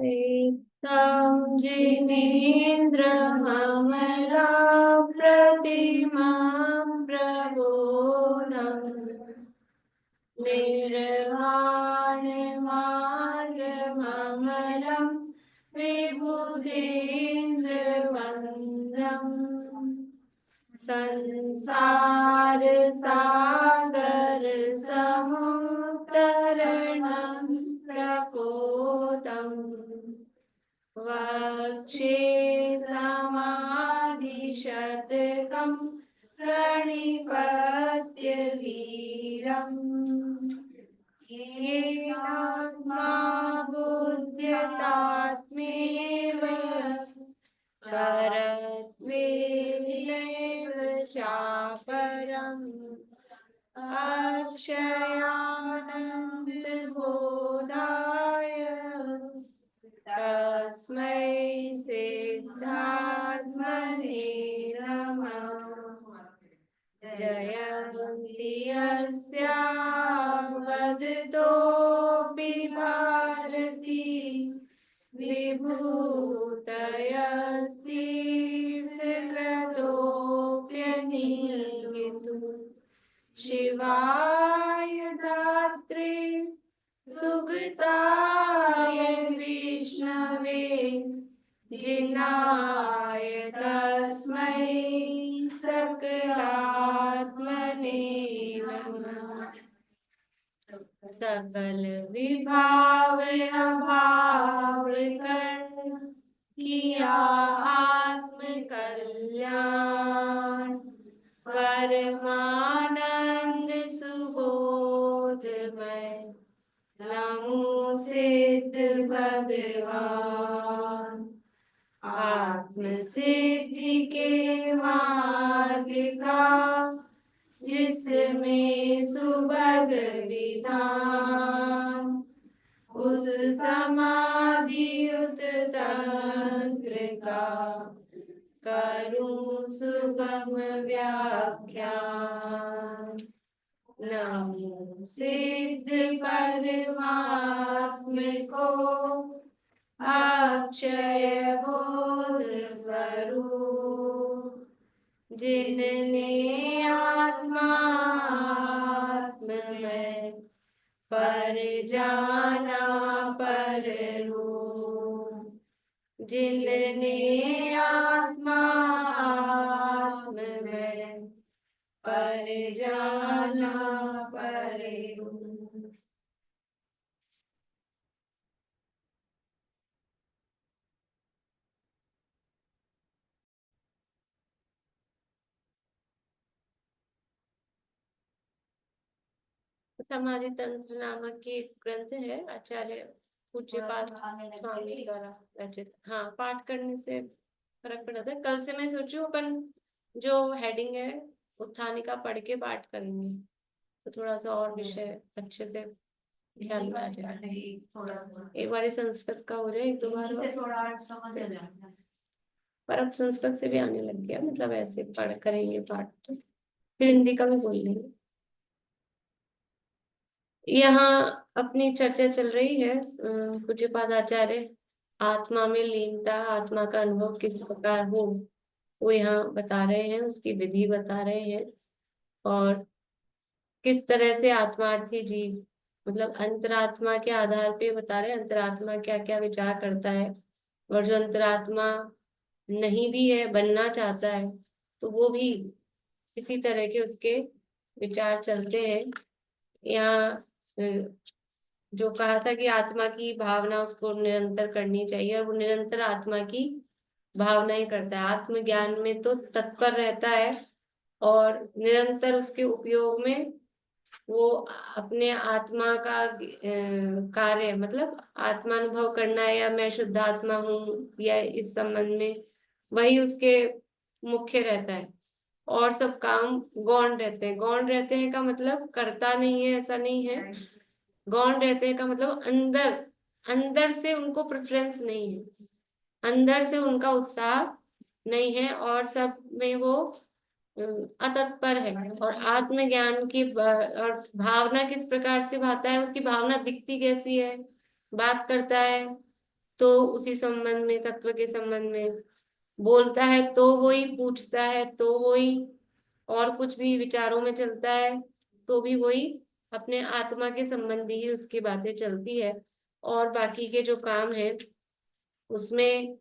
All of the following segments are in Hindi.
तं जिनेन्द्रममलाप्रतिमां प्रबोधम् निर्वाणमार्गममलं विबुधेन्द्रवन्द्यम् संसारसागरसमुत्तरणं प्रपोतम् वक्षे समाधिशतकं प्रणिपत्य वीरम् येनात्मा बुध्यतात्मेव परत्वेनैव चापरम् अक्षयानन्दबोधाय तस्मै सिद्धात्मने नमः। जयन्ति यस्यां वदतोऽपि भारती विभूतयस्तीर्थकृतोऽप्यनीयतु शिवाय दात्रे सुगताय विष्णवे जिनाय तस्मै सकलात्मने नमः। सकल विभाव अभाव कर किया आत्म कल्याण परमानंद सुबोध में नमो सिद्ध भगवान। आत्म सिद्धि के मार्ग का जिसमें सुभग विधान उस समाधियुत तंत्र का करूं सुगम व्याख्यान। नमो सिद्ध परमात्म को अक्षय बोध स्वरूप जिनने आत्मात्म में पर जाना पर रूप जिनने आत्मात्म में पर जाना पर रूप। समाधि तंत्र नामक की एक ग्रंथ है, आचार्य पूज्यपाद स्वामी द्वारा रचित। हाँ, पाठ करने से फर्क पड़ता है। कल से मैं सोची हूँ अपन जो हेडिंग है उत्थानिका पढ़ के पाठ करेंगे, तो थोड़ा सा और विषय अच्छे से ख्याल में आ जाए। एक बार संस्कृत का हो जाए, एक दो बार थोड़ा समझ आ जाए। पर अब संस्कृत से भी आने लग गया, मतलब ऐसे पढ़ करेंगे पाठ तो फिर हिंदी का भी बोल लेंगे। यहाँ अपनी चर्चा चल रही है पूज्यपाद आचार्य आत्मा में लीनता, आत्मा का अनुभव किस प्रकार हो, वो यहाँ बता रहे हैं, उसकी विधि बता रहे हैं और किस तरह से आत्मार्थी जीव, मतलब अंतरात्मा के आधार पे बता रहे हैं अंतरात्मा क्या क्या विचार करता है, और जो अंतरात्मा नहीं भी है, बनना चाहता है, तो वो भी इसी तरह के उसके विचार चलते हैं। यहाँ जो कहा था कि आत्मा की भावना उसको निरंतर करनी चाहिए, और वो निरंतर आत्मा की भावना ही करता है, आत्मज्ञान में तो तत्पर रहता है और निरंतर उसके उपयोग में वो अपने आत्मा का कार्य, मतलब आत्मानुभव करना या मैं शुद्ध आत्मा हूँ या इस संबंध में वही उसके मुख्य रहता है, और सब काम गौण रहते हैं। गौण रहते हैं का मतलब करता नहीं है, ऐसा नहीं है। गौण रहते हैं का मतलब अंदर अंदर से उनको प्रेफरेंस नहीं है, अंदर से उनका उत्साह नहीं है, और सब में वो अतत्पर है। और आत्मज्ञान की और भावना किस प्रकार से भाता है, उसकी भावना दिखती कैसी है, बात करता है तो उसी संबंध में, तत्व के संबंध में बोलता है, तो वही पूछता है तो वही, और कुछ भी विचारों में चलता है तो भी वही अपने आत्मा के संबंधी ही उसकी बातें चलती है। और बाकी के जो काम है उसमें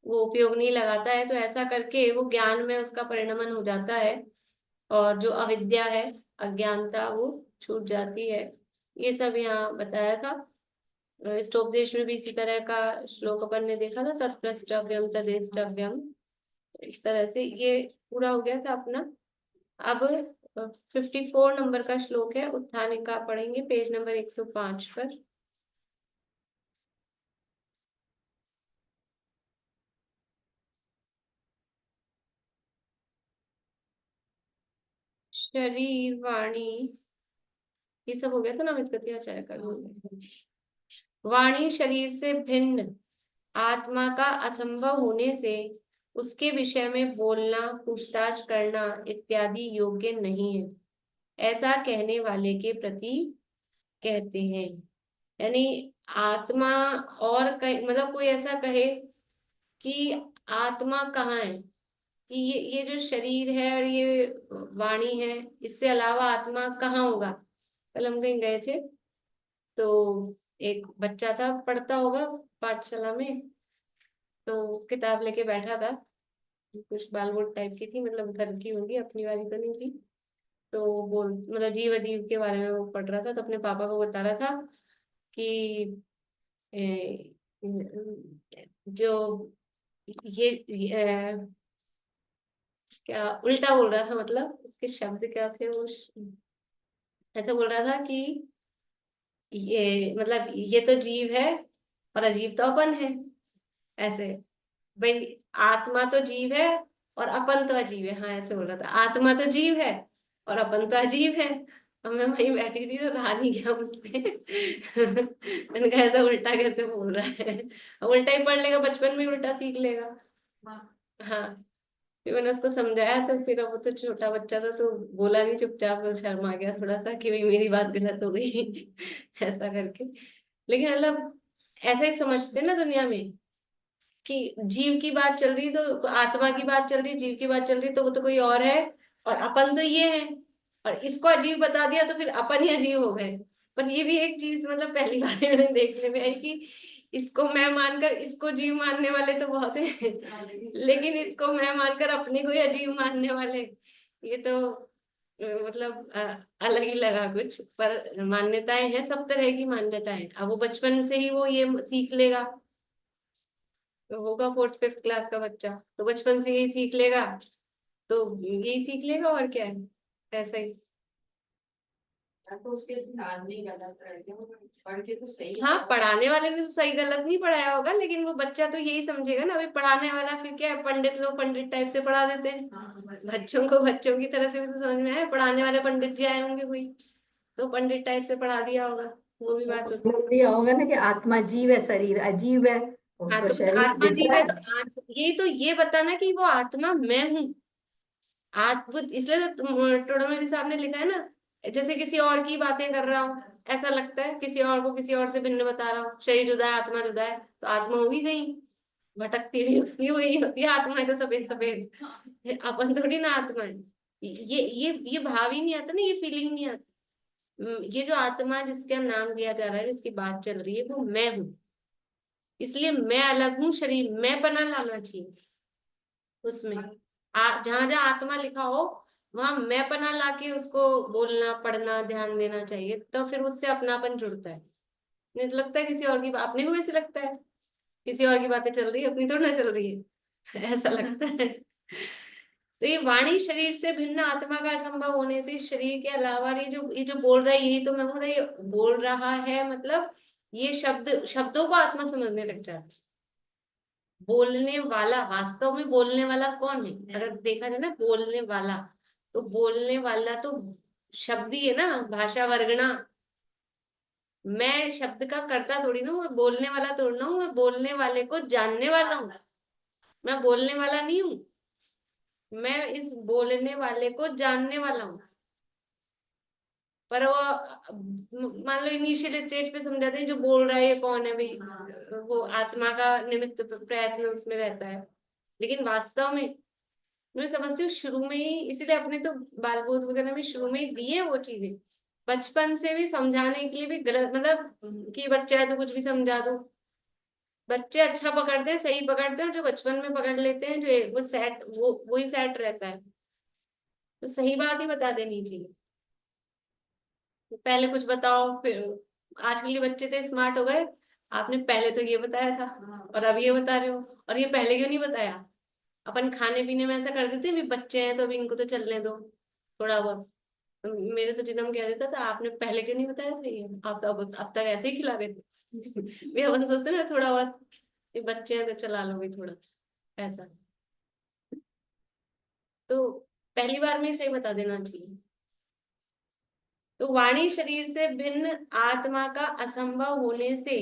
वो उपयोग नहीं लगाता है। तो ऐसा करके वो ज्ञान में उसका परिणमन हो जाता है, और जो अविद्या है, अज्ञानता, वो छूट जाती है। ये सब यहाँ बताया था। स्टोपदेश में भी इसी तरह का श्लोक अपन ने देखा था, तत्प्रष्टव्यम तदेष्टव्यम। इस तरह से ये पूरा हो गया था अपना। अब 54 नंबर का श्लोक है, उत्थानिका पढ़ेंगे, पेज नंबर 105 पर। शरीर, वाणी, ये सब हो गया था ना, वित्पत्ति आचार्य का। वाणी शरीर से भिन्न आत्मा का असंभव होने से उसके विषय में बोलना, पूछताछ करना इत्यादि योग्य नहीं है, ऐसा कहने वाले के प्रति कहते हैं। यानी आत्मा, और मतलब कोई ऐसा कहे कि आत्मा कहाँ है, कि ये जो शरीर है और ये वाणी है, इससे अलावा आत्मा कहाँ होगा। कल हम कहीं गए थे, तो एक बच्चा था, पढ़ता होगा पाठशाला में, तो किताब लेके बैठा था, कुछ बालबोर्ड टाइप की थी, मतलब घर की होगी, अपनी वाली तो नहीं थी। तो बोल, मतलब जीव अजीव के बारे में वो पढ़ रहा था, तो अपने पापा को बता रहा था कि ए, जो ये क्या उल्टा बोल रहा था, मतलब उसके शब्द क्या थे, वो ऐसा बोल रहा था कि ये, मतलब ये तो जीव है और अजीब तो अपन है। ऐसे, भाई आत्मा तो जीव है और अपन तो अजीब है। हाँ, ऐसे बोल रहा था, आत्मा तो जीव है और अपन तो अजीब है। अब मैं वहीं बैठी थी तो रहा नहीं गया मुझसे। मैंने कहा ऐसा उल्टा कैसे बोल रहा है, अब उल्टा ही पढ़ लेगा, बचपन में ही उल्टा सीख लेगा। हाँ, फिर मैंने उसको समझाया, तो फिर अब वो तो छोटा बच्चा था तो बोला नहीं, चुपचाप, वो शर्मा गया थोड़ा सा कि भाई मेरी बात गलत हो गई। ऐसा करके। लेकिन मतलब ऐसा ही समझते हैं ना दुनिया में, कि जीव की बात चल रही तो आत्मा की बात चल रही, जीव की बात चल रही तो वो तो कोई और है, और अपन तो ये है, और इसको अजीब बता दिया तो फिर अपन ही अजीब हो गए। पर ये भी एक चीज, मतलब पहली बार मैंने देखने में आई कि इसको मैं मानकर इसको जीव मानने वाले तो बहुत है, लेकिन इसको मैं मानकर अपने को ही अजीब मानने वाले, ये तो मतलब अलग ही लगा कुछ। पर मान्यताएं हैं, सब तरह की मान्यताएं, अब वो बचपन से ही वो ये सीख लेगा, तो होगा 4th 5th क्लास का बच्चा, तो बचपन से यही सीख लेगा, तो यही सीख लेगा, और क्या है, ऐसा ही। तो उसके ध्यान में गलत रहते हैं, पढ़ के तो सही। हाँ, पढ़ाने वाले ने तो सही गलत नहीं पढ़ाया होगा, लेकिन वो बच्चा तो यही समझेगा ना, अभी पढ़ाने वाला फिर क्या है, पंडित लोग पंडित टाइप से पढ़ा देते हैं। बच्चों को बच्चों की तरह से भी तो समझ में आया, पढ़ाने वाले पंडित जी आए होंगे कोई, तो पंडित टाइप से पढ़ा दिया होगा, वो भी बात होती है। बोल दिया होगा ना कि आत्मा जीव है, शरीर अजीब है, हाँ, उसको तो शरीर आत्मा दिख जीव रहा है, है। तो यही तो ये बताना कि वो आत्मा मैं हूँ। इसलिए तो टोडोमैरी साहब ने लिखा है ना, जैसे किसी और की बातें कर रहा हूँ, ऐसा लगता है किसी और को किसी और से भिन्न बता रहा हूँ, शरीर जुदा है, आत्मा जुदा है, तो आत्मा होगी कहीं भटकती हुई, वही होती है आत्मा, है तो सफेद सफेद, अपन थोड़ी ना आत्मा है। ये भाव ही नहीं आता ना, ये फीलिंग नहीं आती। ये जो आत्मा जिसका नाम लिया जा रहा है, जिसकी बात चल रही है, वो मैं हूँ। इसलिए मैं अलग हूँ, शरीर मैं पना लाना चाहिए उसमें। जहां जहां आत्मा लिखा हो वहां मैं पना लाके उसको बोलना, पढ़ना, ध्यान देना चाहिए, तो फिर उससे अपनापन जुड़ता है। नहीं तो लगता है किसी और की, अपने को वैसे लगता है किसी और की बातें चल रही है, अपनी थोड़ी ना चल रही है। ऐसा लगता है। तो ये वाणी शरीर से भिन्न आत्मा का असंभव होने से, शरीर के अलावा ये जो बोल रहा है यही तो मैं हूं, ये बोल रहा है, मतलब ये शब्दों को आत्मा समझने लग जाता है। बोलने वाला, वास्तव में बोलने वाला कौन है, अगर देखा जाए ना, बोलने वाला, तो बोलने वाला तो शब्द ही है ना, भाषा वर्गना। मैं शब्द का कर्ता थोड़ी ना हूँ, मैं बोलने वाला थोड़ी ना हूँ, मैं बोलने वाले को जानने वाला हूँ, मैं बोलने वाला नहीं हूँ, मैं इस बोलने वाले को जानने वाला हूँ। पर वो मान लो इनिशियल स्टेज पे समझाते हैं जो बोल रहा है ये कौन है भाई, वो आत्मा का निमित्त प्रयत्न उसमें रहता है। लेकिन वास्तव में मैं समझती हूँ शुरू में ही, इसीलिए अपने तो बाल बोध वगैरह में शुरू में ही दी है वो चीजें, बचपन से भी समझाने के लिए भी गलत, मतलब कि बच्चा है तो कुछ भी समझा दो। बच्चे अच्छा पकड़ते हैं, सही पकड़ते हैं, और जो बचपन में पकड़ लेते हैं जो वो सेट, वो वही सेट रहता है। तो सही बात ही बता देनी चाहिए। तो पहले कुछ बताओ, फिर आजकल के बच्चे तो स्मार्ट हो गए, आपने पहले तो ये बताया था और अब ये बता रहे हो, और ये पहले क्यों नहीं बताया? अपन खाने पीने में ऐसा कर देते हैं, भी बच्चे हैं तो अभी इनको तो चलने दो थोड़ा बहुत। मेरे तो जिनम कह देता था आपने पहले क्यों नहीं बताया था ये, आप तो अब तक ऐसे ही खिला रहे थे। वे अपन सोचते ना थोड़ा बहुत, ये बच्चे हैं तो चला लो भी थोड़ा, ऐसा। तो पहली बार में ही सही बता देना चाहिए। तो वाणी शरीर से भिन्न आत्मा का असंभव होने से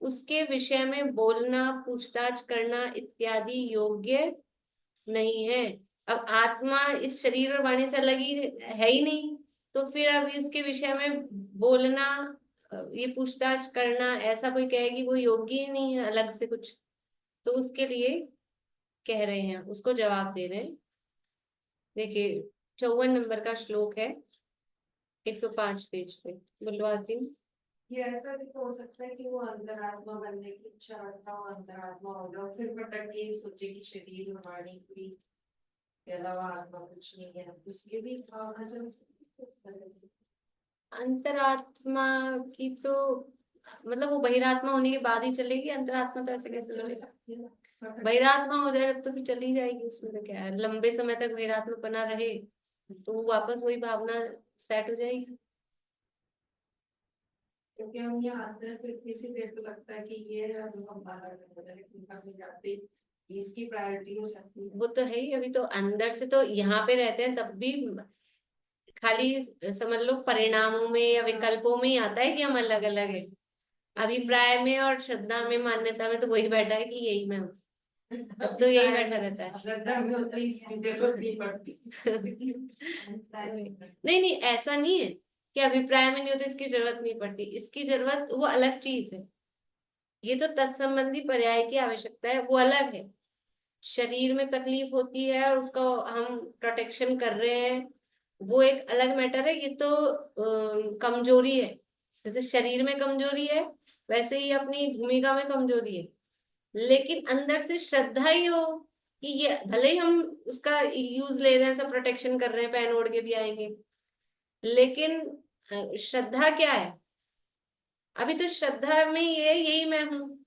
उसके विषय में बोलना, पूछताछ करना इत्यादि योग्य नहीं है। अब आत्मा इस शरीर और वाणी से अलग ही है ही नहीं, तो फिर अब इसके विषय में बोलना, ये पूछताछ करना, ऐसा कोई कहेगी वो योग्य ही नहीं है अलग से कुछ। तो उसके लिए कह रहे हैं, उसको जवाब दे रहे हैं। देखिए 54 नंबर का श्लोक है, 105 पेज पे। बुलवाती हूँ। ये ऐसा भी तो हो सकता है कि वो अंतरात्मा बनने की इच्छा रखता हो, अंतरात्मा हो जाओ, फिर भटक के सोचे कि शरीर और वाणी पूरी के अलावा आत्मा कुछ नहीं है, उसके भी भावना चल सकती है इस तरह की। अंतरात्मा की तो मतलब वो बहिरात्मा होने के बाद ही चलेगी, अंतरात्मा तो ऐसे कैसे चल चलेगी? सकती है ना, भटक बहिरात्मा हो जाए तो फिर चली जाएगी, उसमें तो क्या है, लंबे समय तक बहिरात्मा बना रहे तो वो वापस वही भावना सेट हो जाएगी। क्योंकि हम यहाँ आते हैं फिर किसी देर को लगता है कि ये है, अब हम बाहर करते हैं, लेकिन कभी जाते ही इसकी प्रायोरिटी हो जाती है। वो तो है ही, अभी तो अंदर से तो यहाँ पे रहते हैं तब भी खाली समझ लो परिणामों में या विकल्पों में ही आता है कि हम अलग अलग है। अभिप्राय में और श्रद्धा में, मान्यता में तो वही बैठा है कि यही मैं हूँ, तब तो यही बैठा रहता है। श्रद्धा में होता है, इसकी जरूरत नहीं पड़ती। नहीं नहीं, ऐसा नहीं है कि अभिप्राय में नहीं होता इसकी जरूरत नहीं पड़ती, इसकी जरूरत वो अलग चीज है। ये तो तत्संबंधी पर्याय की आवश्यकता है, वो अलग है। शरीर में तकलीफ होती है और उसका हम प्रोटेक्शन कर रहे हैं, वो एक अलग मैटर है। ये तो कमजोरी है, जैसे शरीर में कमजोरी है वैसे ही अपनी भूमिका में कमजोरी है। लेकिन अंदर से श्रद्धा ही हो कि ये भले ही हम उसका यूज ले रहे हैं, सब प्रोटेक्शन कर रहे हैं, पहन ओढ़ के भी आएंगे, लेकिन श्रद्धा क्या है? अभी तो श्रद्धा में ये यही मैं हूँ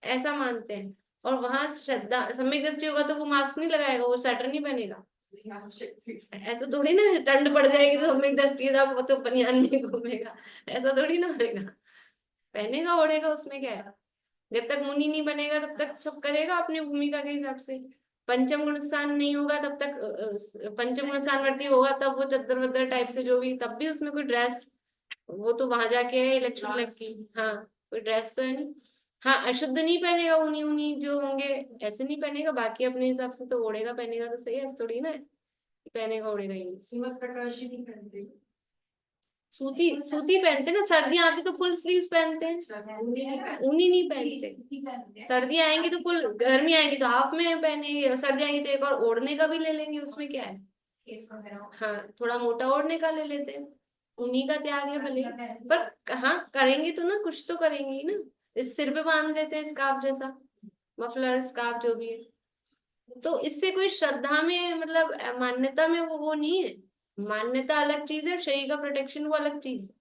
ऐसा मानते हैं। और वहां श्रद्धा सम्यक दृष्टि होगा तो वो मास्क नहीं लगाएगा, वो स्वेटर नहीं पहनेगा। ऐसा थोड़ी ना ठंड पड़ जाएगी तो सम्यक दृष्टि था वो तो बनियान में घूमेगा, ऐसा थोड़ी ना होगा। पहनेगा ओढ़ेगा, उसमें क्या है। जब तक मुनि नहीं बनेगा तब तक सब करेगा अपनी भूमिका के हिसाब से। पंचम गुण स्थान नहीं होगा तब तक, पंचम गुण स्थानवर्ती होगा तब वो चद्दर वद्दर टाइप से जो भी, तब भी उसमें कोई ड्रेस, वो तो वहां जाके है इलेक्शन लग की, हाँ कोई ड्रेस तो है नहीं। हाँ अशुद्ध नहीं पहनेगा, ऊनी ऊनी जो होंगे ऐसे नहीं पहनेगा, बाकी अपने हिसाब से तो ओढ़ेगा पहनेगा तो सही है, ऐसे थोड़ी ना है कि पहनेगा ओढ़ेगा ही नहीं। सुमत प्रकाश ही नहीं करते। सूती सूती पहनते ना, सर्दियां आती तो फुल स्लीव्स पहनते हैं, ऊनी नहीं पहनते। सर्दियां आएंगी तो फुल, गर्मी आएगी तो हाफ में पहनेंगे, सर्दी आएंगी तो एक और ओढ़ने का भी ले लेंगे, उसमें क्या है। हाँ थोड़ा मोटा ओढ़ने का ले लेते हैं, ऊनी का त्याग है भले, पर हाँ करेंगे तो ना, कुछ तो करेंगे ही ना। इस सिर पे बांध देते हैं स्कार्फ जैसा, मफलर स्कार्फ जो भी है। तो इससे कोई श्रद्धा में मतलब मान्यता में वो नहीं है। मान्यता अलग चीज है, शरीर का प्रोटेक्शन वो अलग चीज है,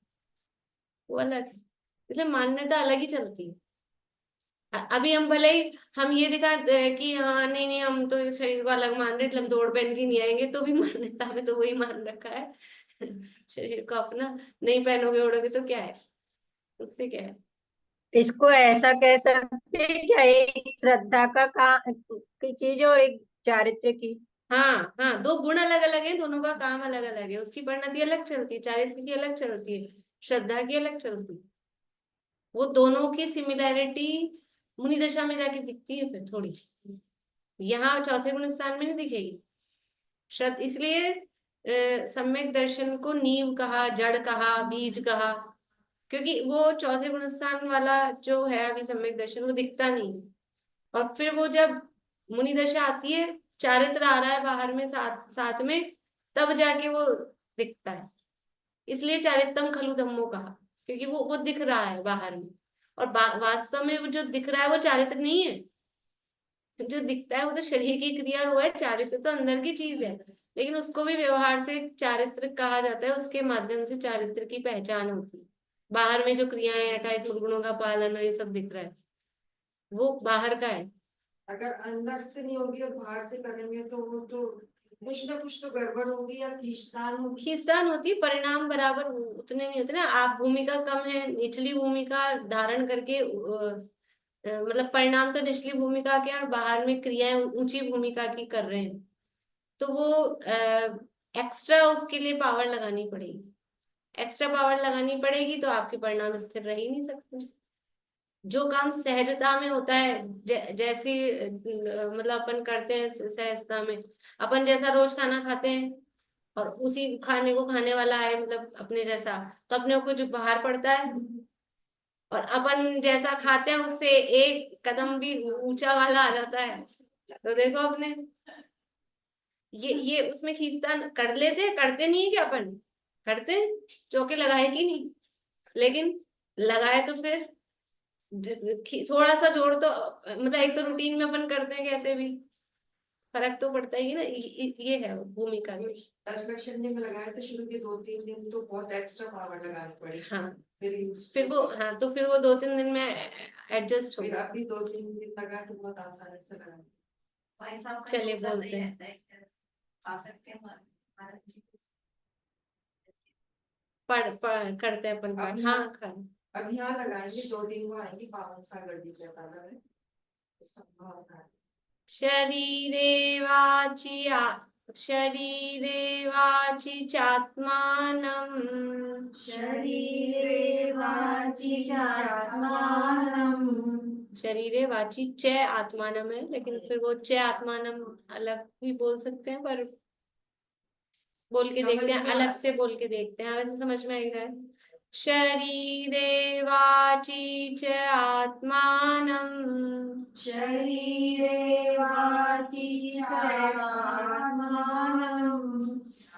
वो अलग है। मतलब मान्यता अलग ही चलती है। अभी हम भले ही हम ये दिखाते हैं कि हाँ नहीं नहीं हम तो इस शरीर को अलग मान रहे, मतलब दौड़ पहन के नहीं आएंगे, तो भी मान्यता में तो वही मान रखा है। शरीर को अपना नहीं पहनोगे ओढ़ोगे तो क्या है, उससे क्या है। इसको ऐसा कह सकते हैं क्या, एक श्रद्धा का काम की चीज और एक चारित्र्य की। हाँ हाँ, दो गुण अलग अलग है, दोनों का काम अलग अलग है, उसकी परिणति अलग चलती है, चारित्र की अलग चलती है, श्रद्धा की अलग चलती है। वो दोनों की सिमिलैरिटी मुनि दशा में जाके दिखती है फिर थोड़ी सी, यहाँ चौथे गुण स्थान में नहीं दिखेगी। श्रद्धा इसलिए सम्यक दर्शन को नींव कहा, जड़ कहा, बीज कहा, क्योंकि वो चौथे गुणस्थान वाला जो है अभी सम्यक दर्शन वो दिखता नहीं है। और फिर वो जब मुनि दशा आती है, चारित्र आ रहा है बाहर में साथ साथ में, तब जाके वो दिखता है। इसलिए चारित्रम खलु धम्मो कहा, क्योंकि वो दिख रहा है बाहर में। और वास्तव में वो जो दिख रहा है वो चारित्र नहीं है। जो दिखता है वो तो शरीर की क्रिया हुआ है, चारित्र तो अंदर की चीज है। लेकिन उसको भी व्यवहार से चारित्र कहा जाता है, उसके माध्यम से चारित्र की पहचान होती है। बाहर में जो क्रियाएं, 28 गुणों का पालन और ये सब दिख रहा है, वो बाहर का है। अगर अंदर से नहीं होगी और बाहर से करेंगे तो वो तो कुछ ना कुछ तो गड़बड़ होगी या खींचतान होगी। खींचतान होती, परिणाम बराबर उतने नहीं होते ना। आप भूमिका कम है, निचली भूमिका धारण करके मतलब परिणाम तो निचली भूमिका के और बाहर में क्रियाएं ऊंची भूमिका की कर रहे हैं, तो वो एक्स्ट्रा उसके लिए पावर लगानी पड़ेगी। एक्स्ट्रा पावर लगानी पड़ेगी तो आपके परिणाम स्थिर रह ही नहीं सकते। जो काम सहजता में होता है, जैसी मतलब अपन करते हैं सहजता में, अपन जैसा रोज खाना खाते हैं और उसी खाने को खाने वाला है मतलब अपने जैसा, तो अपने को जो बाहर पड़ता है। और अपन जैसा खाते हैं उससे एक कदम भी ऊंचा वाला आ जाता है। तो देखो अपने ये उसमें खींचतान कर लेते हैं, करते नहीं है क्या अपन? करते हैं, चौके लगाए कि नहीं? लेकिन लगाए तो फिर थोड़ा सा जोड़ तो, मतलब एक तो रूटीन में अपन करते हैं, कैसे भी फर्क तो पड़ता ही है ना। ये है भूमिका की। दशलक्षणी में लगाए तो शुरू के 2-3 दिन तो बहुत एक्स्ट्रा पावर लगानी पड़ी। हाँ, फिर वो हाँ, तो फिर वो 2-3 दिन में एडजस्ट फिर होगा। अभी 2-3 दिन लगा तो बहुत आसानी से लगा। भाई साहब का चलिए जोरदार बोलते नहीं हैं। रहता है, आ सकते हैं महाराज जी। पढ़ करते हैं अपन पाठ। हाँ कर। अब यहाँ लगाएंगे 2 दिन वो आएंगे पावन सागर विजय वाला में संभावना है। शरीरे वाचि चात्मानं, शरीरे वाचि चात्मानं, शरीरे वाची च आत्मानम है, लेकिन फिर वो च आत्मानम अलग भी बोल सकते हैं, पर बोल के देखते हैं, अलग से बोल के देखते हैं। वैसे समझ में आएगा। शरीरे वाची च आत्मानम, शरीरे वाचि चात्मानं, च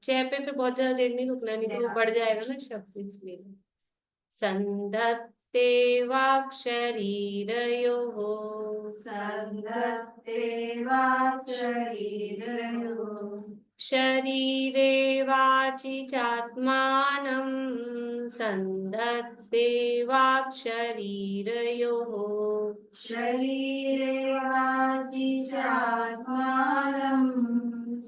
पे फिर बहुत ज्यादा देर नहीं रुकना, नहीं तो वो बढ़ जाएगा ना शब्द, इसलिए। संधत्ते वाक् शरीरयोः, संधत्ते वाक् शरीरयोः, शरीरे वाचि चात्मानं, संधत्ते वाक् शरीरयोः, शरीरे वाचि चात्मानं,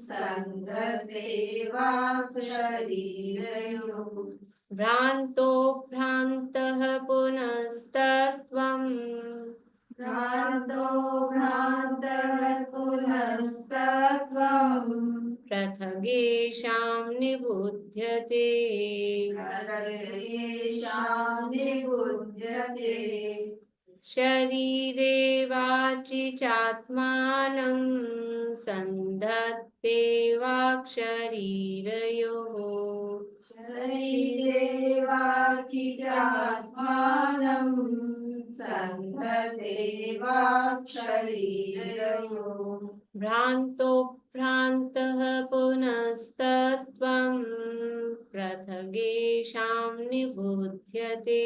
संधत्ते वाक् शरीरयोः, भ्रान्तो भ्रान्तः पुनस्तत्त्वम्, भ्रान्तो भ्रान्तः पुनस्तत्त्वम्, पृथगेषां निबुध्यते, प्रत्ययेषां निबुध्यते, शरीरे वाचि चात्मानं, संधत्ते वाक् शरीरयोः, शरीरे वाचि चात्मानं, संधत्ते वाक् शरीरयोः, भ्रान्तो भ्रान्तः पुनस्तत्त्वम्, पृथगेषां निबुध्यते,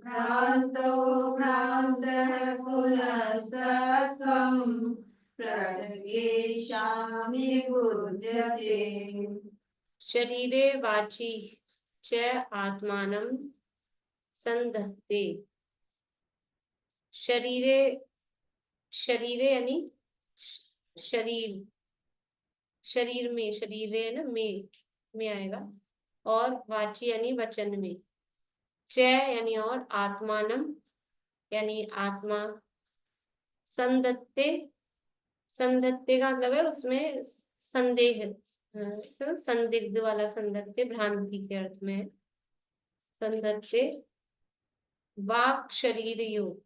भ्रान्तो भ्रान्तः पुनस्तत्त्वम्, प्रत्ययेषां निबुध्यते, शरीरे वाचि च आत्मानं संधत्ते। शरीरे, शरीरे यानी शरीर, शरीर में, शरीर है ना, में आएगा, और वाची यानी वचन में, च यानी और, आत्मानम यानी आत्मा, संधत्ते, संधत्ते का मतलब है उसमें संदेह, संदिग्ध वाला संधत्ते भ्रांति के अर्थ में है। संधत्ते वाक् शरीर योग,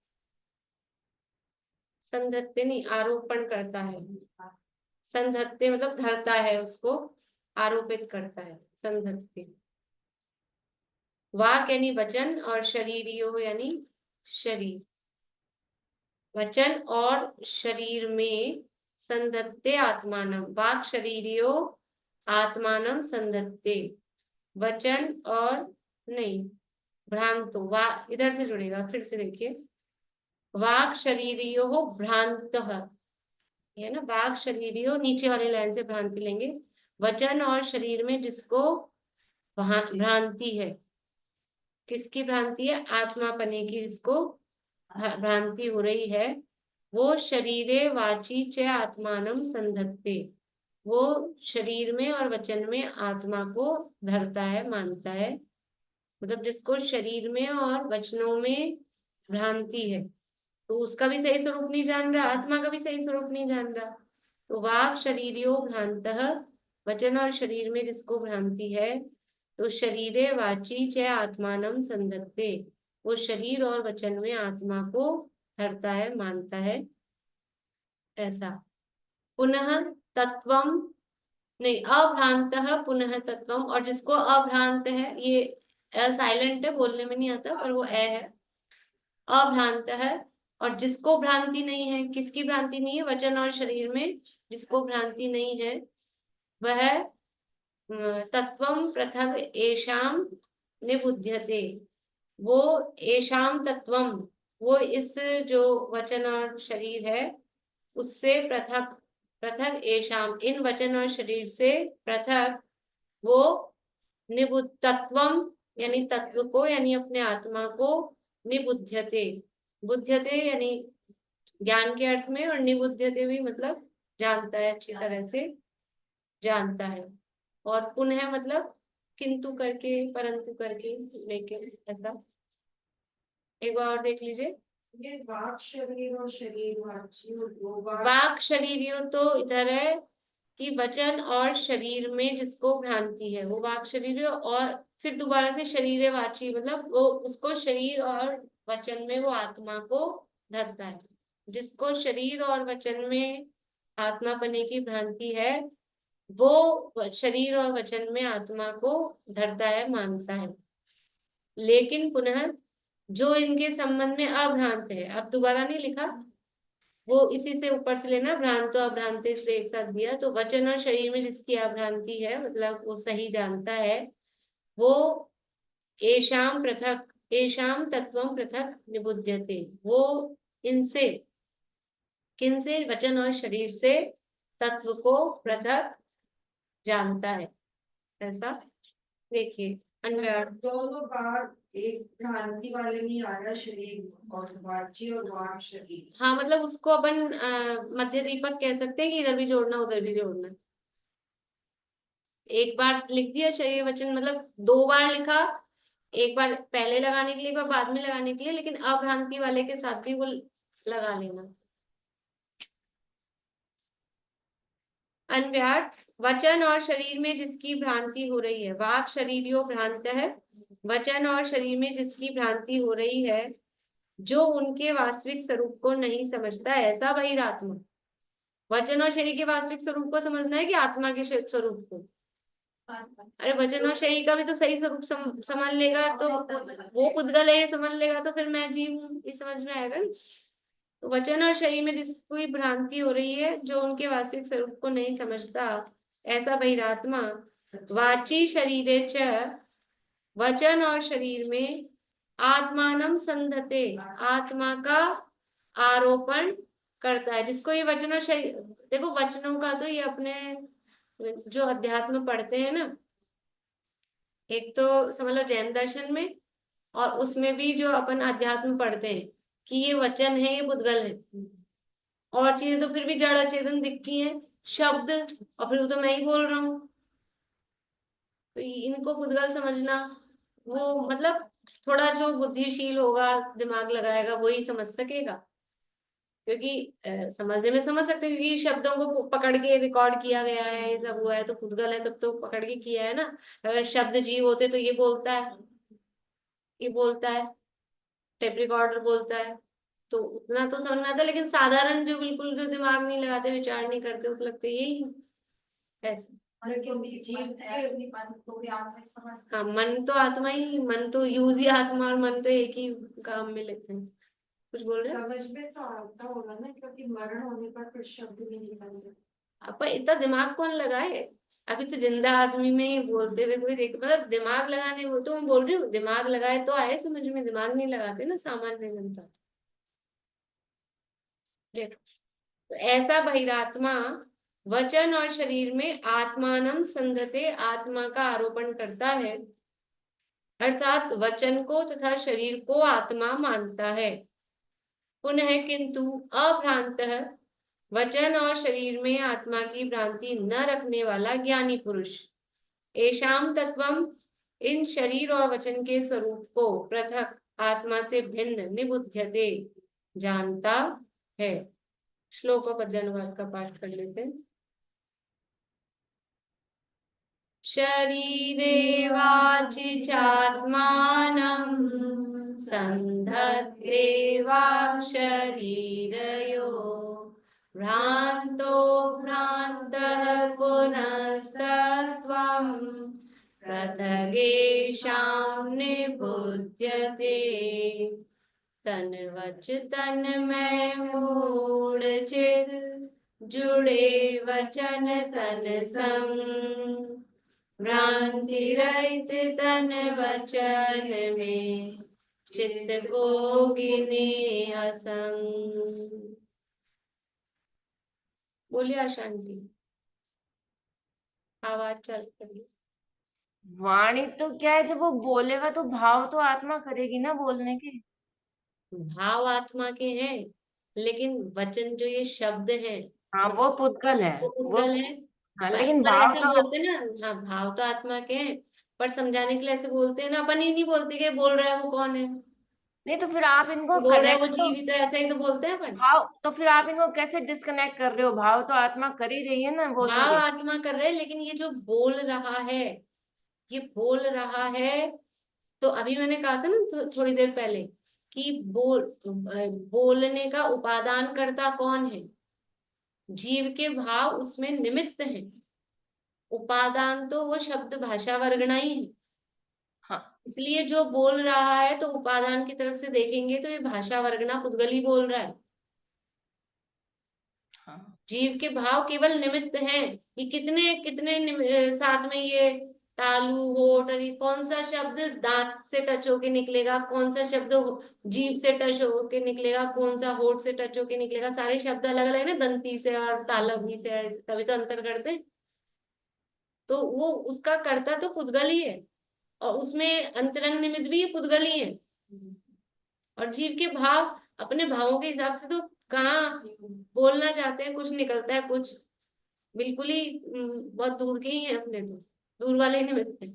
संधत्ते नहीं, आरोपण करता है। संधत्ते मतलब धरता है उसको, आरोपित करता है, संधत्ते। वाक यानी वचन और शरीरियो यानी शरीर। वचन और शरीर में संधत्ते आत्मानम, वाक शरीरियो आत्मानम संधत्ते। वचन और नहीं, भ्रांतो, वा इधर से जुड़ेगा, फिर से देखिए, वाक शरीरियो भ्रांत है ना, वाक शरीरियो नीचे वाली लाइन से भ्रांति लेंगे। वचन और शरीर में जिसको भ्रांति है, किसकी भ्रांति है? आत्मा पने की जिसको भ्रांति हो रही है, वो शरीरे वाची च आत्मानम संधत्ते, वो शरीर में और वचन में आत्मा को धरता है, मानता है। मतलब जिसको शरीर में और वचनों में भ्रांति है, तो उसका भी सही स्वरूप नहीं जान रहा, आत्मा का भी सही स्वरूप नहीं जान रहा। तो वाक शरीरियो भ्रांतः, वचन और शरीर में जिसको भ्रांति है, तो शरीरे वाची च आत्मानम संधत्ते, वो शरीर और वचन में आत्मा को धरता है, मानता है, ऐसा। पुनः तत्वम नहीं, अभ्रांतः पुनः तत्वम, और जिसको अभ्रांत है, ये साइलेंट है, बोलने में नहीं आता, पर वो है, अभ्रांत है। और जिसको भ्रांति नहीं है, किसकी भ्रांति नहीं है? वचन और शरीर में जिसको भ्रांति नहीं है, वह तत्वम पृथक एषाम निबुध्यते, वो एषाम तत्वम, वो इस जो वचन और शरीर है उससे पृथक, पृथक एषाम, इन वचन और शरीर से पृथक, वो निबुद्ध तत्वम यानी तत्व को, यानी अपने आत्मा को, निबुध्यते, बुध्यते यानी ज्ञान के अर्थ में, और निबुध्यते भी मतलब जानता है, अच्छी तरह से जानता है। और पुनः मतलब किंतु करके, परंतु करके, लेकिन, ऐसा। एक बार और देख लीजिए। ये वाक शरीर और शरीर वाची और दो बार वाक शरीरियो तो इधर है कि वचन और शरीर में जिसको भ्रांति है, वो वाक शरीर, और फिर दोबारा से शरीर वाची, मतलब वो उसको शरीर और वचन में वो आत्मा को धरता है। जिसको शरीर और वचन में आत्मा पने की भ्रांति है, वो शरीर और वचन में आत्मा को धरता है, मानता है। लेकिन पुनः जो इनके संबंध में अभ्रांत है, अब दोबारा नहीं लिखा, वो इसी से ऊपर से लेना, भ्रांतो अभ्रांति से एक साथ दिया। तो वचन और शरीर में जिसकी अभ्रांति है, मतलब वो सही जानता है, वो एशाम पृथक, एशाम तत्वम पृथक निबुध्यते, वो इनसे, किनसे? वचन और शरीर से तत्व को पृथक जानता है, ऐसा। देखिए अन्वय, दोनों बार एक भ्रांति वाले में आ रहा, शरीर और वाची और वाक शरीर। हाँ, मतलब उसको अपन मध्य दीपक कह सकते हैं कि इधर भी जोड़ना उधर भी जोड़ना। एक बार लिख दिया शरीर वचन, मतलब दो बार लिखा, एक बार पहले लगाने के लिए, एक बार बाद में लगाने के लिए, लेकिन अभ्रांति वाले के साथ भी वो लगा लेना। अन्व्यार्थ, वचन और शरीर में जिसकी भ्रांति हो रही है, वाक शरीरियो भ्रांत है, वचन और शरीर में जिसकी भ्रांति हो रही है, जो उनके वास्तविक स्वरूप को नहीं समझता, ऐसा बहिरात्मा। वचन और शरीर के वास्तविक स्वरूप को समझना है कि आत्मा के स्वरूप को? अरे वचन और शरीर का भी तो सही स्वरूप समझ लेगा तो वो पुद्गल है, समझ लेगा तो फिर मैं जीव हूँ, ये समझ में आएगा। तो वचन और शरीर में जिसको भ्रांति हो रही है, जो उनके वास्तविक स्वरूप को नहीं समझता, ऐसा बहिरात्मा वाची शरीरे च, वचन और शरीर में आत्मानम संधते, आत्मा का आरोपण करता है। जिसको ये वचन और शरीर, देखो वचनों का तो ये अपने जो अध्यात्म पढ़ते हैं ना, एक तो समझ लो जैन दर्शन में, और उसमें भी जो अपन अध्यात्म पढ़ते हैं कि ये वचन है, ये पुद्गल है, और चीजें तो फिर भी जड़ अचेतन दिखती हैं, शब्द, और फिर वो तो मैं ही बोल रहा हूँ। तो इनको पुद्गल समझना, वो मतलब थोड़ा जो बुद्धिशील होगा, दिमाग लगाएगा, वही समझ सकेगा। क्योंकि समझने में समझ सकते हैं, क्योंकि शब्दों को पकड़ के रिकॉर्ड किया गया है, ये सब हुआ है, तो पुद्गल है, तब तो पकड़ के किया है ना। अगर शब्द जीव होते तो ये बोलता है, ये बोलता है, टेप रिकॉर्डर बोलता है, तो उतना तो समझ में आता है। लेकिन साधारण जो बिल्कुल जो दिमाग नहीं लगाते, विचार नहीं करते, उसको लगता है यही है, ऐसे। क्योंकि जीव है अपनी मन को ध्यान से समझता हाँ, मन तो आत्मा ही, मन तो यूज ही आत्मा और मन तो एक ही काम में लेते हैं। कुछ बोल रहे हैं? समझ में तो आता होगा ना, क्योंकि मरण होने पर फिर शब्द नहीं निकल सकते। अपन इतना दिमाग कौन लगाए? अभी तो जिंदा आदमी में ही बोलते हुए कोई देख, मतलब दिमाग लगाने वो तो मैं बोल रही हूँ, दिमाग लगाए तो आए समझ में, दिमाग नहीं लगाते ना सामान्य जनता। देखो, तो ऐसा बहिरात्मा वचन और शरीर में आत्मानम संधते, आत्मा का आरोपण करता है, अर्थात वचन को तथा शरीर को आत्मा मानता है। पुनः किंतु अभ्रांत वचन और शरीर में आत्मा की भ्रांति न रखने वाला ज्ञानी पुरुष एषाम तत्वम, इन शरीर और वचन के स्वरूप को पृथक आत्मा से भिन्न निबुध्यते, जानता है। श्लोक और पद्यानुवाद का पाठ कर लेते हैं। शरीरे वाचि चात्मानं संधत्ते वाक् शरीरयो, भ्रान्तो भ्रान्तः पुनस्तत्त्वं, पृथगेषां निबुध्यते। तन वच तन में मूढ़ चित, जुड़े वचन तन संग, भ्रांति रहित तन वचन में, चित्त को गिने असंग। बोलिए अशांति, आवाज चल करिए। वाणी तो क्या है, जब वो बोलेगा तो भाव तो आत्मा करेगी ना बोलने के। भाव आत्मा के हैं, लेकिन वचन जो ये शब्द है हाँ वो पुद्गल है वो वो। उद्गल है। हाँ लेकिन पर भाव ऐसा तो। बोलते ना, हाँ भाव तो आत्मा के हैं, पर समझाने के लिए ऐसे बोलते हैं ना, अपन ही नहीं बोलते कि बोल रहा है वो कौन है, नहीं तो फिर आप इनको बोल रहा है वो कनेक्ट तो। जीवित है, ऐसा ही तो बोलते हैं अपन। भाव तो फिर आप इनको कैसे डिस्कनेक्ट कर रहे हो? भाव तो आत्मा कर ही रही है ना बोल भाव के। आत्मा कर रहे हैं, लेकिन ये जो बोल रहा है, ये बोल रहा है, तो अभी मैंने कहा था ना थोड़ी देर पहले कि बोलने का उपादान करता कौन है? जीव के भाव उसमें निमित्त हैं, उपादान तो वो शब्द भाषा वर्गना ही है। हाँ इसलिए जो बोल रहा है तो उपादान की तरफ से देखेंगे तो ये भाषा वर्गना पुद्गल ही बोल रहा है। हाँ जीव के भाव केवल निमित्त हैं, ये कितने कितने साथ में ये तालु होठ, और ये कौन सा शब्द दांत से टच होके निकलेगा, कौन सा शब्द जीभ से टच होके निकलेगा, कौन सा होठ से टच होके निकलेगा, सारे शब्द अलग अलग है ना, दंती से और तालवी से, तभी तो अंतर करते हैं। तो वो उसका कर्ता तो पुद्गल ही है, और उसमें अंतरंग निमित्त भी ये पुद्गल ही है। और जीव के भाव अपने भावों के हिसाब से तो कहाँ बोलना चाहते हैं, कुछ निकलता है, कुछ बिल्कुल ही बहुत दूर के ही हैं, अपने तो दूर वाले ही निमित्त हैं।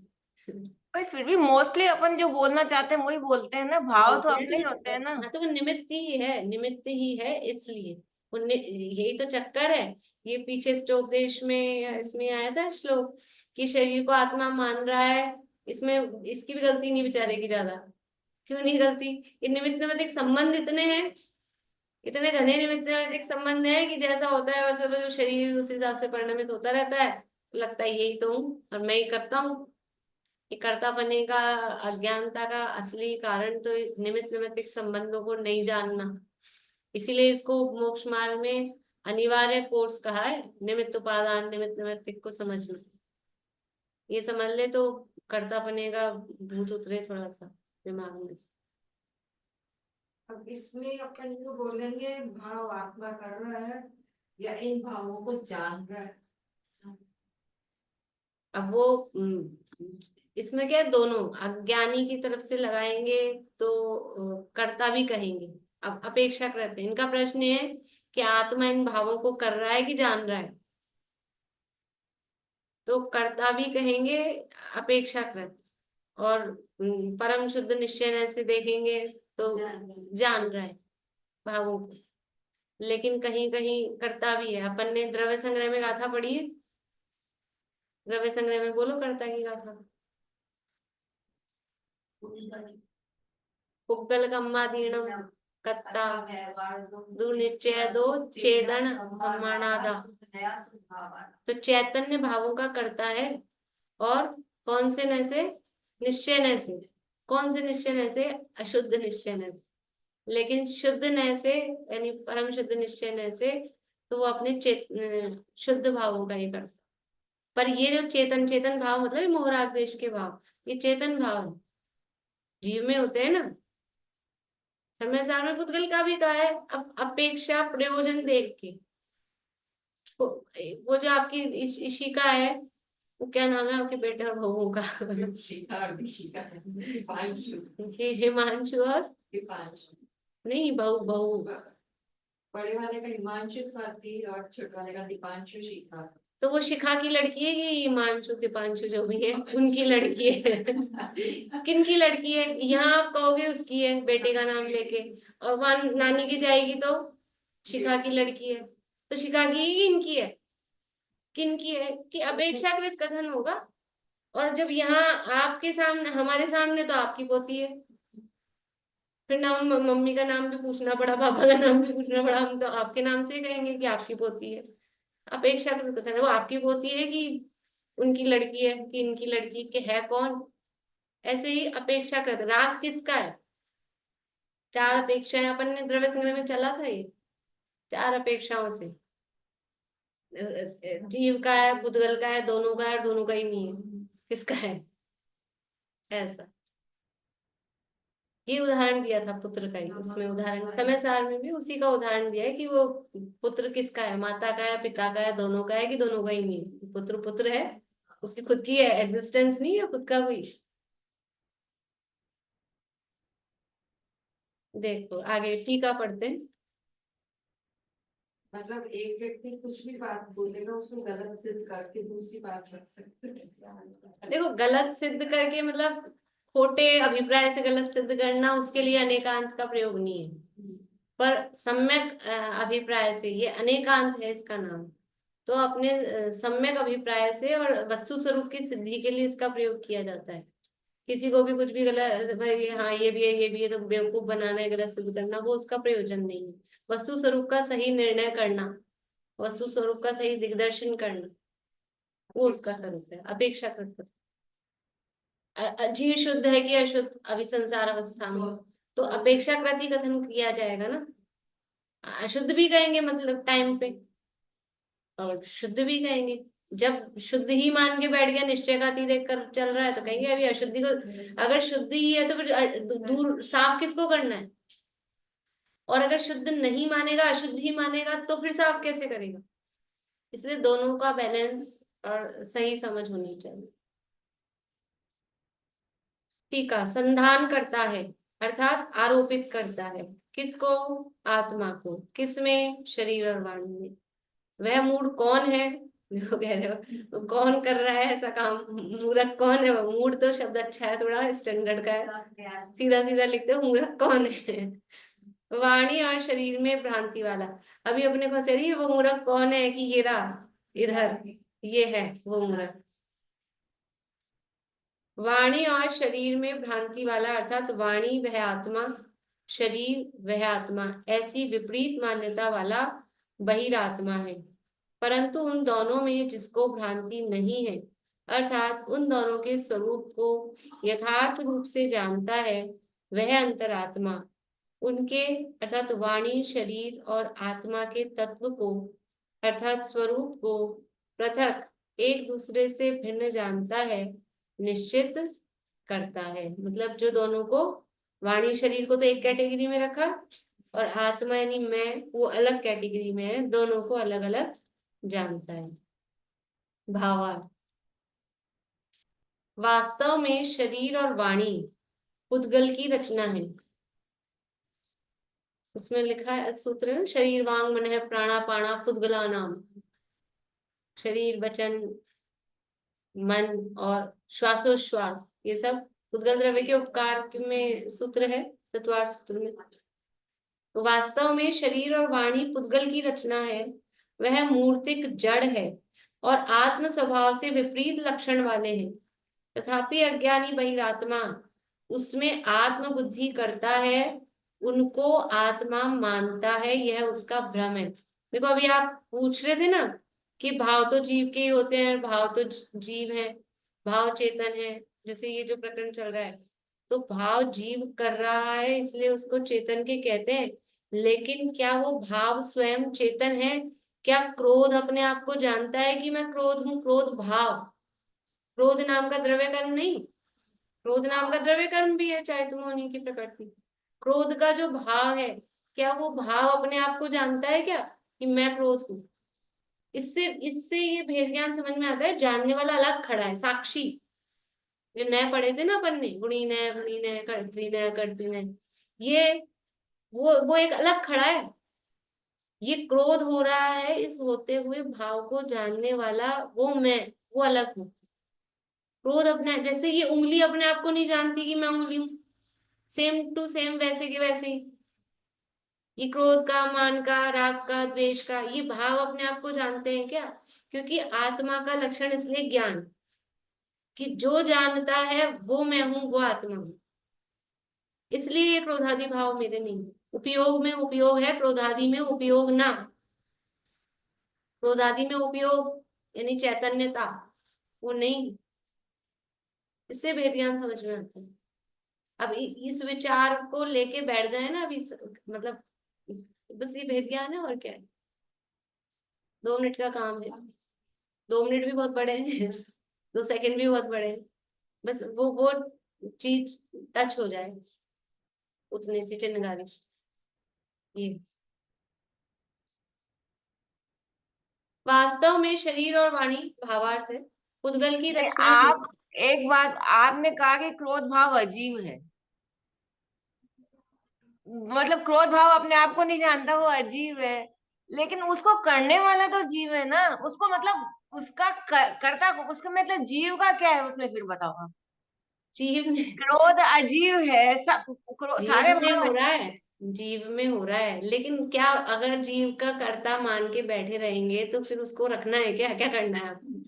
पर फिर भी मोस्टली अपन जो बोलना चाहते हैं वही बोलते हैं ना, भाव तो बोलते हैं अपने ही होते हैं ना। हाँ, तो वो निमित्त ही है, निमित्त ही है, इसलिए यही तो चक्कर है। ये पीछे स्टोपदेश में इसमें आया था श्लोक कि शरीर को आत्मा मान रहा है, इसमें इसकी भी गलती नहीं बेचारे की ज्यादा। क्यों नहीं गलती? ये निमित्त निमित्त संबंध इतने हैं, इतने घने निमित्त नैमित्तिक संबंध है कि जैसा होता है वैसे वो शरीर उस हिसाब से परिणमित होता रहता है। लगता है यही तो हूँ और मैं ही करता हूँ। ये कर्ता बनने का, अज्ञानता का असली कारण तो निमित्त निमित्तिक संबंधों को नहीं जानना। इसीलिए इसको मोक्ष मार्ग में अनिवार्य कोर्स कहा है, निमित्त उपादान निमित्त निमित्तिक को समझना। ये समझ ले तो कर्ता बनेगा भूत उतरे थोड़ा सा दिमाग में से। अब इसमें अपन जो बोलेंगे भाव आत्मा कर रहा है या इन भावों को जान रहा है। अब वो इसमें क्या है, दोनों अज्ञानी की तरफ से लगाएंगे तो कर्ता भी कहेंगे। अब अपेक्षा करते हैं, इनका प्रश्न है कि आत्मा इन भावों को कर रहा है कि जान रहा है, तो कर्ता भी कहेंगे अपेक्षाकृत, और परम शुद्ध निश्चय से देखेंगे तो जान रहा है भावों को, लेकिन कहीं कहीं कर्ता भी है। अपन ने द्रव्य संग्रह में गाथा पढ़ी है, द्रव्य संग्रह में बोलो कर्ता की गाथा। पुग्गल कम्मादीनम कत्ता दुर्निश्चय दो चेदन ब्रह्मणादा नया स्वभाव आना। तो चैतन्य भावों का करता है। और कौन से नय से? निश्चय नय से। कौन से निश्चय नय से? अशुद्ध निश्चय नय से। लेकिन शुद्ध नय से यानी परम शुद्ध निश्चय नय से तो वो अपने शुद्ध भावों का ही करता। पर ये जो चेतन चेतन भाव मतलब ये मोहराग्वेश के भाव, ये चेतन भाव है, जीव में होते हैं ना। समय सार में पुद्गल का भी कहा है, अब अपेक्षा प्रयोजन देख के वो जो आपकी इशिका है, वो क्या नाम है आपके बेटे और बहुओं का? शिखा और दिशिका, दीपांशु। हिमांशु और दीपांशु। नहीं, बहु बहु। बड़े वाले का हिमांशु स्वाति और छोटे वाले का दीपांशु शिखा। तो वो शिखा की लड़की है कि हिमांशु दीपांशु जो भी है उनकी लड़की है? किन की लड़की है? यहाँ आप कहोगे उसकी है बेटे का नाम लेके, और वहां नानी की जाएगी तो शिखा की लड़की है। तो शिखा की ही इनकी है? किन की है कि अपेक्षाकृत कथन होगा। और जब यहाँ आपके सामने हमारे सामने तो आपकी पोती है, फिर नाम मम्मी का नाम भी पूछना पड़ा, पापा का नाम भी पूछना पड़ा, हम तो आपके नाम से ही कहेंगे कि आपकी पोती है। अपेक्षाकृत कथन है, वो आपकी पोती है कि उनकी लड़की है कि इनकी लड़की के है कौन? ऐसे ही अपेक्षाकृत। राग किसका है? 4 अपेक्षाएं अपन ने द्रव्य संग्रह में चला था ये, 4 अपेक्षाओं से। जीव का है, पुद्गल का है, दोनों का है और दोनों का ही नहीं है, किसका है? ऐसा ये उदाहरण दिया था पुत्र का ही, उसमें उदाहरण समय सार में भी उसी का उदाहरण दिया है कि वो पुत्र किसका है, माता का है, पिता का है, दोनों का है कि दोनों का ही नहीं है। पुत्र पुत्र है, उसकी खुद की है, एग्जिस्टेंस नहीं है खुद का कोई। देखो आगे टीका पढ़ते हैं। मतलब एक व्यक्ति कुछ भी बात बोलेगा उसको गलत सिद्ध करके दूसरी बात रख सकते हैं। देखो गलत सिद्ध करके मतलब खोटे अभिप्राय से गलत सिद्ध करना, उसके लिए अनेकांत का प्रयोग नहीं है। पर सम्यक अभिप्राय से, ये अनेकांत है इसका नाम, तो अपने सम्यक अभिप्राय से और वस्तु स्वरूप की सिद्धि के लिए इसका प्रयोग किया जाता है। किसी को भी कुछ भी गलत, भाई हाँ ये भी है ये भी है तो बेवकूफ बनाना है, गलत सिद्ध करना, वो उसका प्रयोजन नहीं है। वस्तु स्वरूप का सही निर्णय करना, वस्तु स्वरूप का सही दिग्दर्शन करना, वो उसका स्वरूप है। अपेक्षा करता जीव शुद्ध है कि अशुद्ध अभी संसार अवस्था में, तो अपेक्षाकृत ही कथन किया जाएगा ना। अशुद्ध भी कहेंगे मतलब टाइम पे, और शुद्ध भी कहेंगे। जब शुद्ध ही मान के बैठ गया, निश्चय का अतिरेक कर चल रहा है, तो कहेंगे अभी अशुद्धि को, अगर शुद्ध ही है तो फिर दूर साफ किसको करना है? और अगर शुद्ध नहीं मानेगा, अशुद्ध ही मानेगा, तो फिर साफ कैसे करेगा? इसलिए दोनों का बैलेंस और सही समझ होनी चाहिए। टीका संधान करता है अर्थात आरोपित करता है, किसको? आत्मा को। किसमें? शरीर और वाणी में। वह मूड कौन है? देखो कह रहे हो तो कौन कर रहा है ऐसा काम? मूर्ख कौन है? वो मूड तो शब्द अच्छा है, थोड़ा स्टैंडर्ड का है, सीधा सीधा लिखते हो। मूर्ख कौन है? वाणी और शरीर में भ्रांति वाला। अभी अपने को से रही वो मूर्ख कौन है कि ये रहा इधर, ये है वो मूर्ख। वाणी और शरीर में भ्रांति वाला अर्थात वाणी वह आत्मा, शरीर वह आत्मा, ऐसी विपरीत मान्यता वाला बहिरात्मा है। परंतु उन दोनों में जिसको भ्रांति नहीं है, अर्थात उन दोनों के स्वरूप को यथार्थ रूप से जानता है, वह अंतरात्मा उनके अर्थात वाणी, शरीर और आत्मा के तत्व को अर्थात स्वरूप को पृथक एक दूसरे से भिन्न जानता है, निश्चित करता है। मतलब जो दोनों को, वाणी शरीर को तो एक कैटेगरी में रखा और आत्मा यानी मैं वो अलग कैटेगरी में है, दोनों को अलग अलग जानता है। भावार्थ, वास्तव में शरीर और वाणी पुद्गल की रचना है। उसमें लिखा है सूत्र है, शरीर वांग मन है प्राणा पाणा पुद्गला नाम। शरीर वचन मन और श्वासोश्वास ये सब पुद्गल द्रव्य के उपकार में सूत्र है, चतुर्थ सूत्र में। तो वास्तव में शरीर और वाणी पुद्गल की रचना है, वह मूर्तिक जड़ है और आत्म स्वभाव से विपरीत लक्षण वाले हैं। तथापि अज्ञानी बहिरात्मा उसमें आत्म बुद्धि करता है, उनको आत्मा मानता है, यह उसका भ्रम है। देखो अभी आप पूछ रहे थे ना कि भाव तो जीव के ही होते हैं, भाव तो जीव है, भाव चेतन है। जैसे ये जो प्रकरण चल रहा है, तो भाव जीव कर रहा है इसलिए उसको चेतन के कहते हैं। लेकिन क्या वो भाव स्वयं चेतन है? क्या क्रोध अपने आप को जानता है कि मैं क्रोध हूँ? क्रोध भाव, क्रोध नाम का द्रव्य कर्म नहीं, क्रोध नाम का द्रव्य कर्म भी है, चाहे तुम होने की प्रकृति। क्रोध का जो भाव है, क्या वो भाव अपने आप को जानता है क्या कि मैं क्रोध हूँ? इससे इससे ये भेद ज्ञान समझ में आता है। जानने वाला अलग खड़ा है, साक्षी। जो नए पढ़े थे ना अपन ने, गुणी नय, गुणी नय, कर्तृ नय, कर्तृ नय, ये वो एक अलग खड़ा है। ये क्रोध हो रहा है, इस होते हुए भाव को जानने वाला वो मैं, वो अलग हूँ। क्रोध अपने, जैसे ये उंगली अपने आप को नहीं जानती कि मैं उंगली हूँ, सेम टू सेम वैसे के वैसे ही ये क्रोध का, मान का, राग का, द्वेष का, ये भाव अपने आप को जानते हैं क्या? क्योंकि आत्मा का लक्षण इसलिए ज्ञान, कि जो जानता है वो मैं हूं, वो आत्मा हूं। इसलिए ये क्रोधादि भाव मेरे नहीं। उपयोग में उपयोग है, क्रोधादि में उपयोग ना। क्रोधादि में उपयोग यानी चैतन्यता, वो नहीं। इससे भेद ज्ञान समझ में आता है। अब इस विचार को लेके बैठ जाए ना अभी, मतलब बस ये भेद ज्ञान है और क्या है। 2 मिनट का काम है, 2 मिनट भी बहुत बड़े हैं, 2 सेकंड भी बहुत बड़े हैं। बस वो चीज टच हो जाए, उतने से चिन्हगारी। ये वास्तव में शरीर और वाणी भावार्थ है, उद्गल की नहीं, रचना है। आप एक बात आपने कहा कि क्रोध भाव अजीब है, मतलब क्रोध भाव अपने आप को नहीं जानता, वो अजीब है। लेकिन उसको करने वाला तो जीव है ना, उसको मतलब उसका करता, उसका मतलब जीव का क्या है उसमें, फिर बताओ आप। जीव में, क्रोध अजीब है, सब सारे जीव में भाव हो रहा अजीब है, जीव में हो रहा है। लेकिन क्या अगर जीव का कर्ता मान के बैठे रहेंगे तो फिर उसको रखना है क्या? क्या करना है आपको?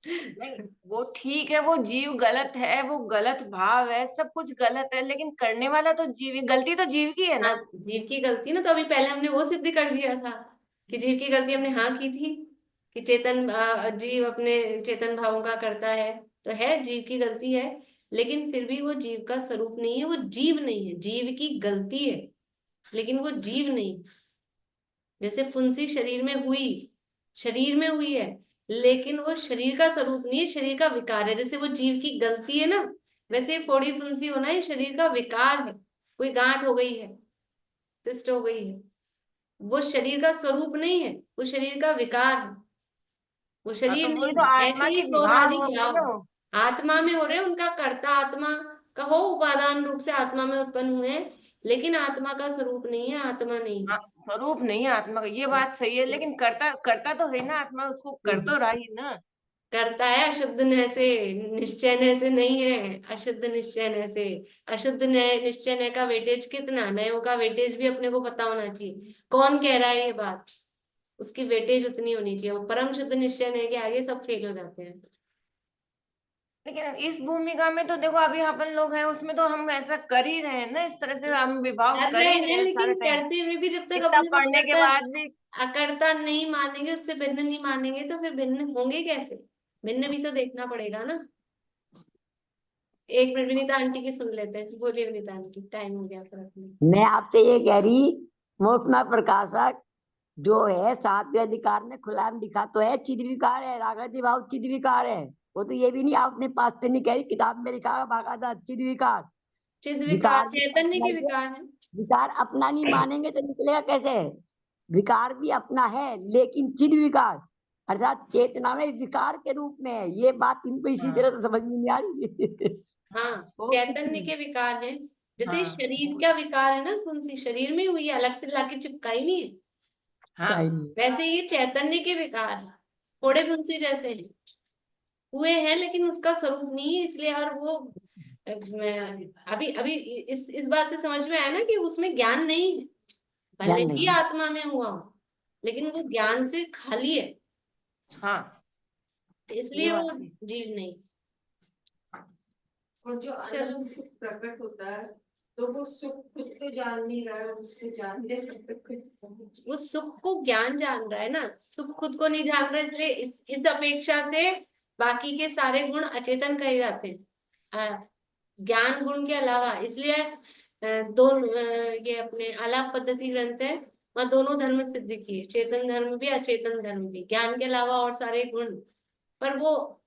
नहीं, वो ठीक है, वो जीव गलत है, वो गलत भाव है, सब कुछ गलत है, लेकिन करने वाला तो जीव ही, गलती तो जीव की है हाँ, ना। जीव की गलती ना, तो अभी पहले हमने वो सिद्ध कर दिया था कि जीव की गलती हमने हाँ की थी, कि चेतन जीव अपने चेतन भावों का करता है, तो है जीव की गलती है। लेकिन फिर भी वो जीव का स्वरूप नहीं है, वो जीव नहीं है, जीव की गलती है लेकिन वो जीव नहीं। जैसे फुंसी शरीर में हुई, शरीर में हुई है, लेकिन वो शरीर का स्वरूप नहीं है, शरीर का विकार है। जैसे वो जीव की गलती है ना, वैसे फोड़ी फुंसी होना ये शरीर का विकार है। कोई गांठ हो गई है, सिस्ट हो गई है, वो शरीर का स्वरूप नहीं है, वो शरीर का विकार है, वो हाँ, शरीर तो वही नहीं तो है। ऐसे आत्मा ही के क्रोधादि भाव हो गए ना वो। भाव आत्मा में हो रहे हैं, उनका कर्ता आत्मा कहो, उपादान रूप से आत्मा में उत्पन्न हुए हैं, लेकिन आत्मा का स्वरूप नहीं है, आत्मा नहीं हाँ, स्वरूप नहीं है आत्मा का, ये बात सही है, लेकिन करता करता तो है ना आत्मा, उसको कर है। तो रही ना। करता है अशुद्ध नय से, निश्चय नय से नहीं है, अशुद्ध निश्चय नय से। अशुद्ध नय निश्चय नय का वेटेज कितना, नयों का वेटेज भी अपने को पता होना चाहिए। कौन कह रहा है ये बात, उसकी वेटेज उतनी होनी चाहिए। वो परम शुद्ध निश्चय नय के आगे सब फेल हो जाते हैं। लेकिन इस भूमिका में तो देखो, अभी अपन लोग हैं उसमें तो हम ऐसा कर ही रहे हैं ना, इस तरह से हम विभाग कर कर रहे ही रहे हैं, हैं सारे लेकिन टाइम। करते हुए भी जब तक इतना अपने को पढ़ने के अकर्ता, बाद भी। अकर्ता नहीं मानेंगे, उससे भिन्न नहीं मानेंगे, तो फिर भिन्न होंगे कैसे? भिन्न भी तो देखना पड़ेगा ना। 1 मिनट विनीता आंटी की सुन लेते हैं। बोलिए विनीता आंटी, टाइम हो गया पर अपने। मैं आपसे ये कह रही, मोक्षमा प्रकाशक जो है सातवें अधिकार में खुला लिखा तो है चिद विकार है, रागति भाव चिद विकार है। वो तो ये भी नहीं आपने पास से नहीं कह रही, किताब में लिखा है बाकायदा चिद विकार। चिद विकार विकार भी चैतन्य अपना के ही है, विकार है। विकार अपना नहीं मानेंगे तो निकलेगा कैसे? विकार भी अपना है लेकिन चिद विकार अर्थात चेतना में विकार के रूप में है। ये बात इनको इसी हाँ तरह तो समझ में नहीं आ रही। हाँ, और कुछ चैतन्य नहीं। के विकार है। जैसे हाँ शरीर का विकार है ना, कौन सी शरीर में हुई है, अलग से लाके चिपकाई नहीं है, हाँ। कहीं नहीं। वैसे ये चैतन्य के विकार है, फोड़े फुंसी जैसे हैं, हुए हैं लेकिन उसका स्वरूप नहीं है, इसलिए। और वो अभी अभी इस बात से समझ में आया ना कि उसमें ज्ञान नहीं है, भले ध्यान ही नहीं। आत्मा में हुआ हो, लेकिन वो ज्ञान से खाली है, हाँ, ये इसलिए वो बात सही। जीव नहीं। और जो चलो, आनंद सुख प्रकट होता है तो वो सुख खुद तो जान नहीं रहा है, उसको जानने तक कुछ वो सुख को ज्ञान जान रहा है ना, सुख खुद को नहीं जान रहा, इसलिए इस अपेक्षा से बाकी के सारे गुण अचेतन कहे जाते हैं, ज्ञान गुण के अलावा। इसलिए ये अपने आलाप पद्धति ग्रंथ है, वहाँ दोनों धर्म सिद्ध किए, चेतन धर्म भी अचेतन धर्म भी, ज्ञान के अलावा और सारे गुण, पर वो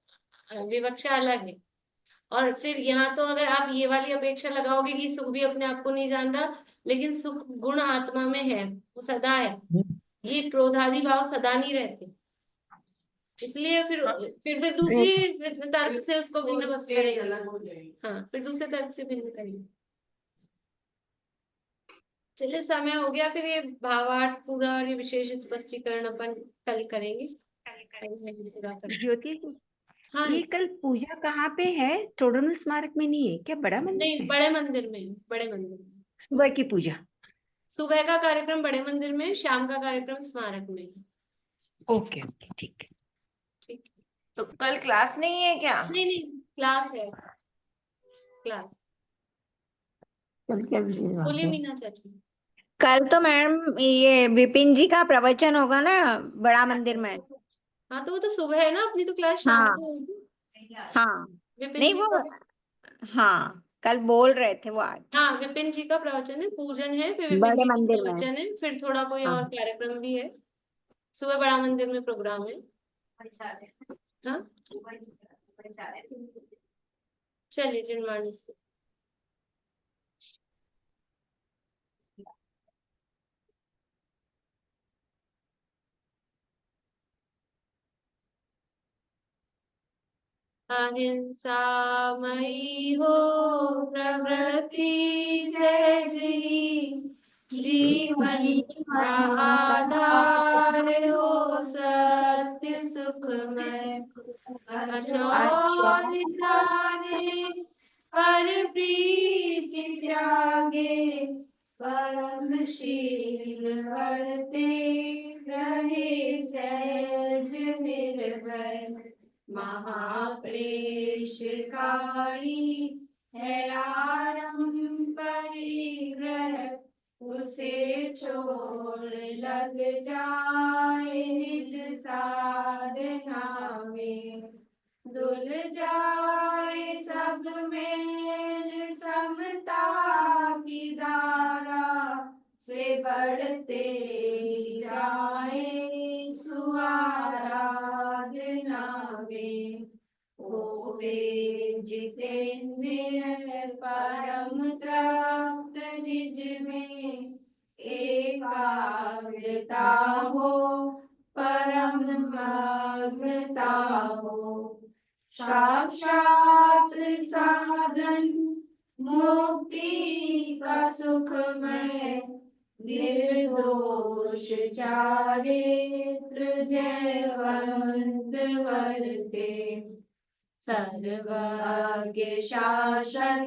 विवक्षा अलग है। और फिर यहाँ तो अगर आप ये वाली अपेक्षा लगाओगे कि सुख भी अपने आप को नहीं जान रहा, लेकिन सुख गुण आत्मा में है, वो सदा है, ये क्रोधादि भाव सदा नहीं रहते, इसलिए फिर दूसरी तर्क से उसको भिन्न मत स्टेज करेंगे। अलग हो जाएगी। हाँ, फिर दूसरे तर्क से भिन्न करेंगे। चलिए, समय हो गया, फिर ये भावार्थ पूरा और ये विशेष स्पष्टीकरण अपन कल करेंगे। पूरा करेंगे। ज्योति, हाँ, ये कल पूजा कहाँ पे है? तोड़न स्मारक में नहीं है क्या? बड़ा मंदिर नहीं, में है? बड़े मंदिर में, बड़े मंदिर में सुबह की पूजा? सुबह का कार्यक्रम बड़े मंदिर में, शाम का कार्यक्रम स्मारक में। ओके ओके, ठीक है। ठीक। तो कल क्लास नहीं है क्या? नहीं नहीं, क्लास है, क्लास। कल क्या विशेष बात बोलिए है? मीना चाची। कल तो मैडम ये विपिन जी का प्रवचन होगा ना बड़ा मंदिर में। हाँ, तो वो तो सुबह है ना, अपनी तो क्लास शाम हाँ को होगी। हाँ, विपिन नहीं जी वो, का, हाँ कल बोल रहे थे वो आज हाँ, विपिन जी का प्रवचन है, पूजन है, फिर विपिन बड़े जी का मंदिर में। प्रवचन है, फिर थोड़ा कोई हाँ और कार्यक्रम भी है। सुबह बड़ा मंदिर में प्रोग्राम है। हाँ, चलिए, जिनवाणी से। अहिंसा मई हो प्रवृत्ति सहज ही, जीवन का आधार हो सत्य सुखमय, अचौर जाने पर प्रीति त्यागे, परमशील वर्ते रहे सहज निर्भय, महाक्लेशकारी है आरंभ परिग्रह, उसे छोड़ लग जाए निज साधना में, धुल जाए सब मेल समता की धारा, से बढ़ते जाए सुआराधना में, होवे जितेंद्रिय परम तृप्त निज में, एकाग्रता हो परम मग्नता हो, साक्षात साधन मुक्ति का सुखमय, निर्दोष चारित्र जयवंत वर्ते, सर्वज्ञ शासन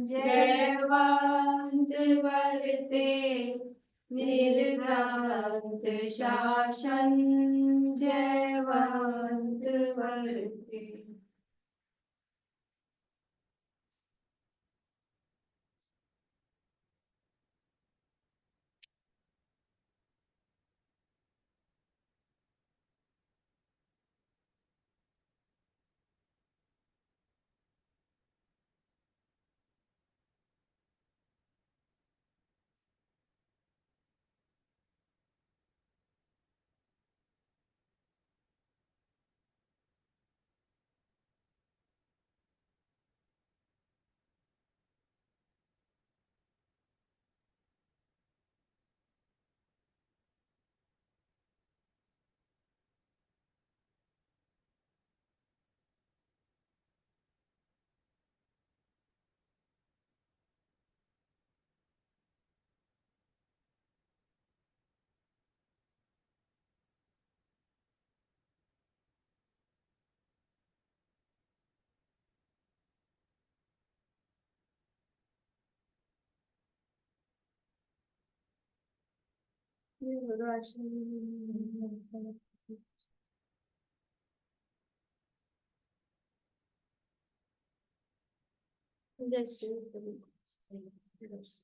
जयवंत वर्ते, निर्ग्रंथ शासन जयवंत वर्ते। जय श्री कृष्ण। बस।